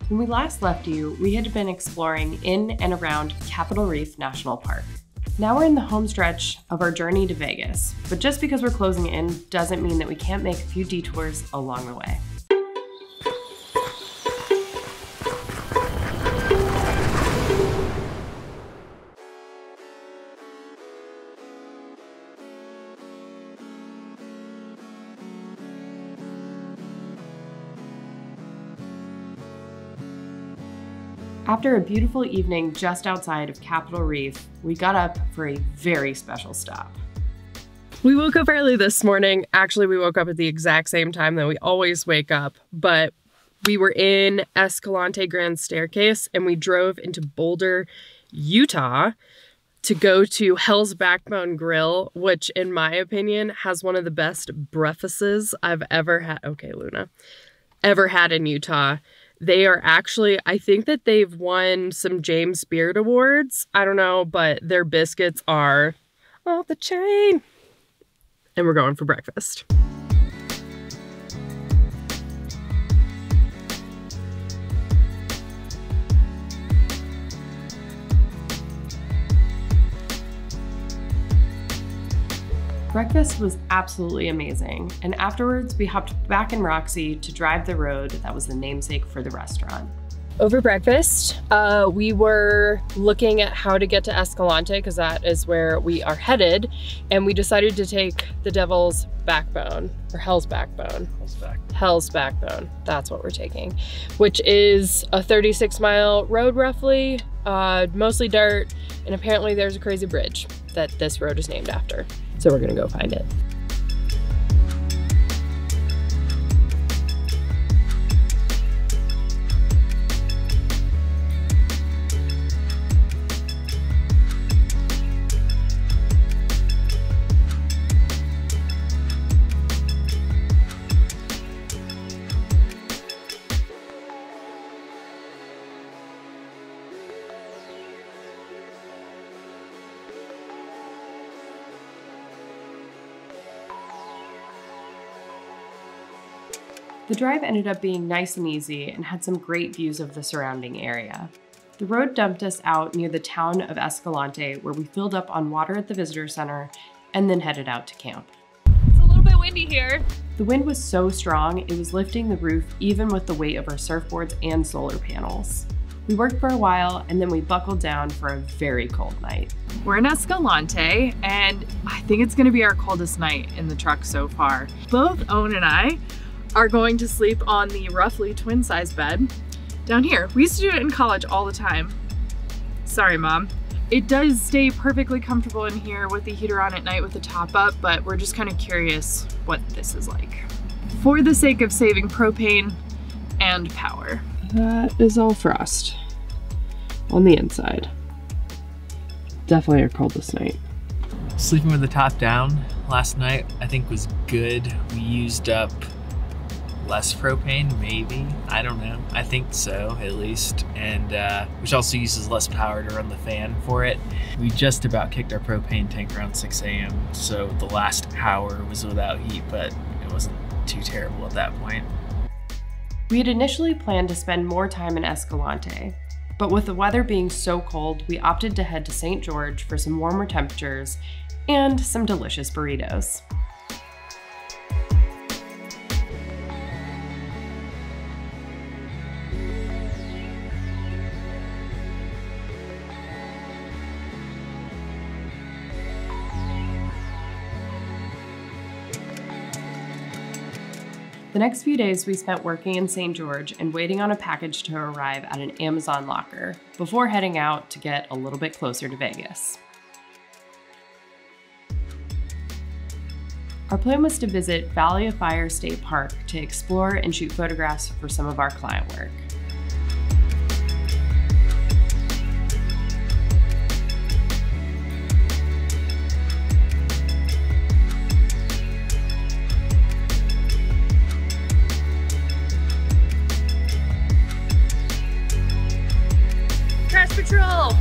When we last left you, we had been exploring in and around Capitol Reef National Park. Now we're in the home stretch of our journey to Vegas, but just because we're closing in doesn't mean that we can't make a few detours along the way. After a beautiful evening just outside of Capitol Reef, we got up for a very special stop. We woke up early this morning. Actually, we woke up at the exact same time that we always wake up, but we were in Escalante Grand Staircase and we drove into Boulder, Utah to go to Hell's Backbone Grill, which in my opinion has one of the best breakfasts I've ever had. Okay, Luna. Ever had in Utah. They are actually, I think that they've won some James Beard Awards. I don't know, but their biscuits are off the chain. And we're going for breakfast. Breakfast was absolutely amazing, and afterwards we hopped back in Roxy to drive the road that was the namesake for the restaurant. Over breakfast, we were looking at how to get to Escalante because that is where we are headed, and we decided to take the Devil's Backbone, or Hell's Backbone. Hell's Backbone, that's what we're taking, which is a 36-mile road roughly, mostly dirt, and apparently there's a crazy bridge that this road is named after. So we're gonna go find it. The drive ended up being nice and easy and had some great views of the surrounding area. The road dumped us out near the town of Escalante, where we filled up on water at the visitor center and then headed out to camp. It's a little bit windy here. The wind was so strong, it was lifting the roof even with the weight of our surfboards and solar panels. We worked for a while and then we buckled down for a very cold night. We're in Escalante and I think it's gonna be our coldest night in the truck so far. Both Owen and I are going to sleep on the roughly twin-size bed down here. We used to do it in college all the time. Sorry, Mom. It does stay perfectly comfortable in here with the heater on at night with the top up, but we're just kind of curious what this is like. For the sake of saving propane and power. That is all frost on the inside. Definitely our coldest night. Sleeping with the top down last night, I think was good. We used up less propane, maybe, I don't know. I think so, at least, and which also uses less power to run the fan for it. We just about kicked our propane tank around 6 a.m., so the last hour was without heat, but it wasn't too terrible at that point. We had initially planned to spend more time in Escalante, but with the weather being so cold, we opted to head to St. George for some warmer temperatures and some delicious burritos. The next few days we spent working in St. George and waiting on a package to arrive at an Amazon locker before heading out to get a little bit closer to Vegas. Our plan was to visit Valley of Fire State Park to explore and shoot photographs for some of our client work. Trash patrol!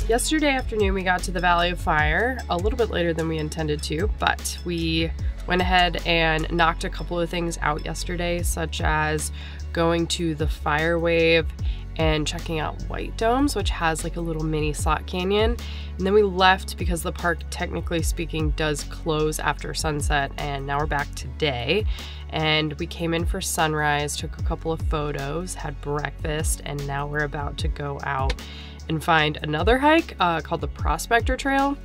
Yesterday afternoon, we got to the Valley of Fire a little bit later than we intended to, but we went ahead and knocked a couple of things out yesterday, such as going to the Fire Wave and checking out White Domes, which has like a little mini slot canyon. And then we left because the park, technically speaking, does close after sunset, and now we're back today. And we came in for sunrise, took a couple of photos, had breakfast, and now we're about to go out and find another hike called the Prospector Trail.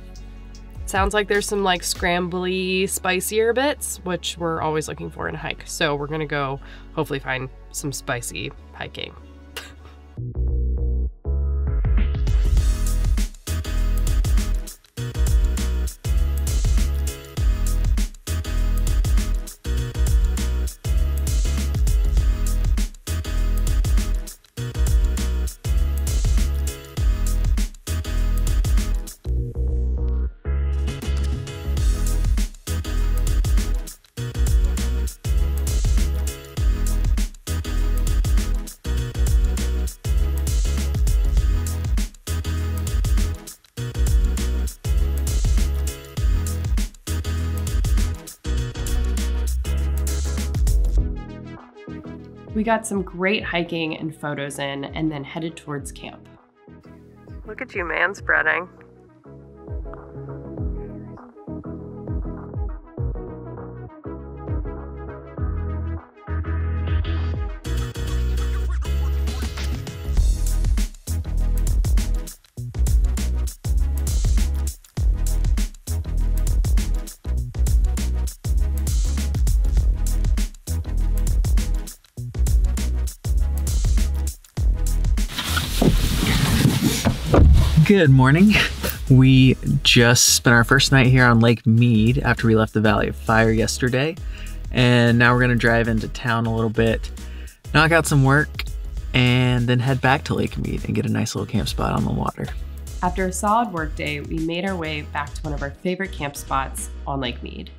Sounds like there's some like scrambly, spicier bits, which we're always looking for in a hike. So we're gonna go hopefully find some spicy hiking. We got some great hiking and photos in and then headed towards camp. Look at you man-spreading. Good morning. We just spent our first night here on Lake Mead after we left the Valley of Fire yesterday. And now we're gonna drive into town a little bit, knock out some work, and then head back to Lake Mead and get a nice little camp spot on the water. After a solid work day, we made our way back to one of our favorite camp spots on Lake Mead.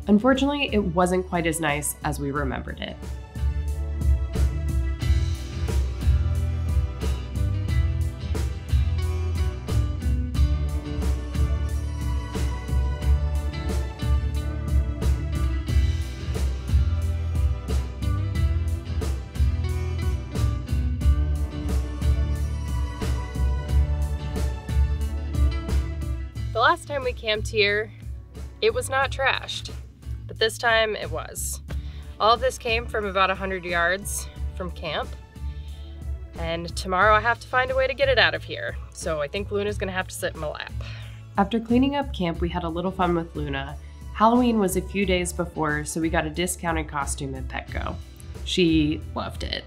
Unfortunately, it wasn't quite as nice as we remembered it. The last time we camped here, it was not trashed. But this time it was. All of this came from about 100 yards from camp. And tomorrow I have to find a way to get it out of here. So I think Luna's gonna have to sit in my lap. After cleaning up camp, we had a little fun with Luna. Halloween was a few days before, so we got a discounted costume at Petco. She loved it.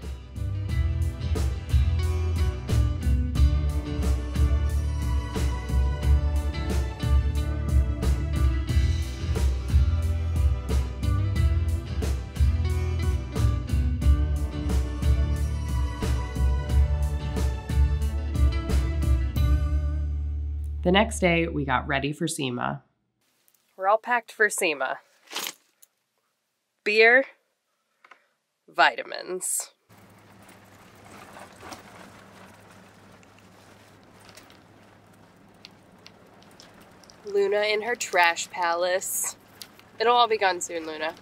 The next day, we got ready for SEMA. We're all packed for SEMA. Beer, vitamins. Luna in her trash palace. It'll all be gone soon, Luna.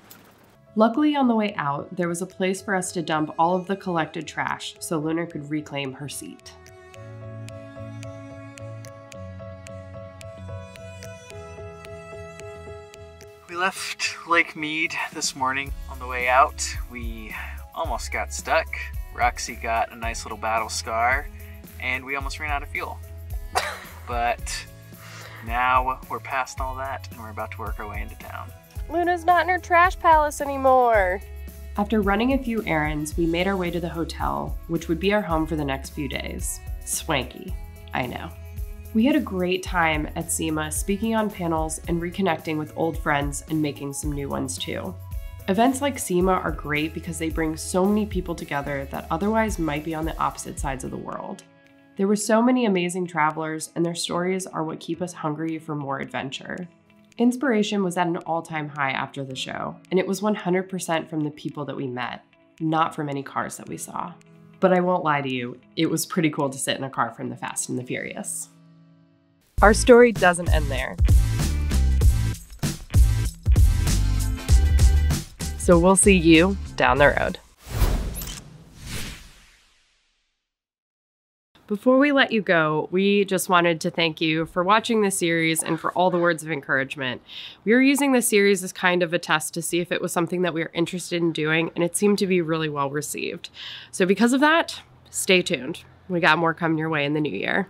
Luckily, on the way out, there was a place for us to dump all of the collected trash so Luna could reclaim her seat. We left Lake Mead this morning. On the way out, we almost got stuck. Roxy got a nice little battle scar, and we almost ran out of fuel. But now we're past all that, and we're about to work our way into town. Luna's not in her trash palace anymore. After running a few errands, we made our way to the hotel, which would be our home for the next few days. Swanky, I know. We had a great time at SEMA, speaking on panels and reconnecting with old friends and making some new ones too. Events like SEMA are great because they bring so many people together that otherwise might be on the opposite sides of the world. There were so many amazing travelers, and their stories are what keep us hungry for more adventure. Inspiration was at an all-time high after the show, and it was 100% from the people that we met, not from any cars that we saw. But I won't lie to you, it was pretty cool to sit in a car from the Fast and the Furious. Our story doesn't end there. So we'll see you down the road. Before we let you go, we just wanted to thank you for watching this series and for all the words of encouragement. We were using this series as kind of a test to see if it was something that we were interested in doing, and it seemed to be really well received. So because of that, stay tuned. We got more coming your way in the new year.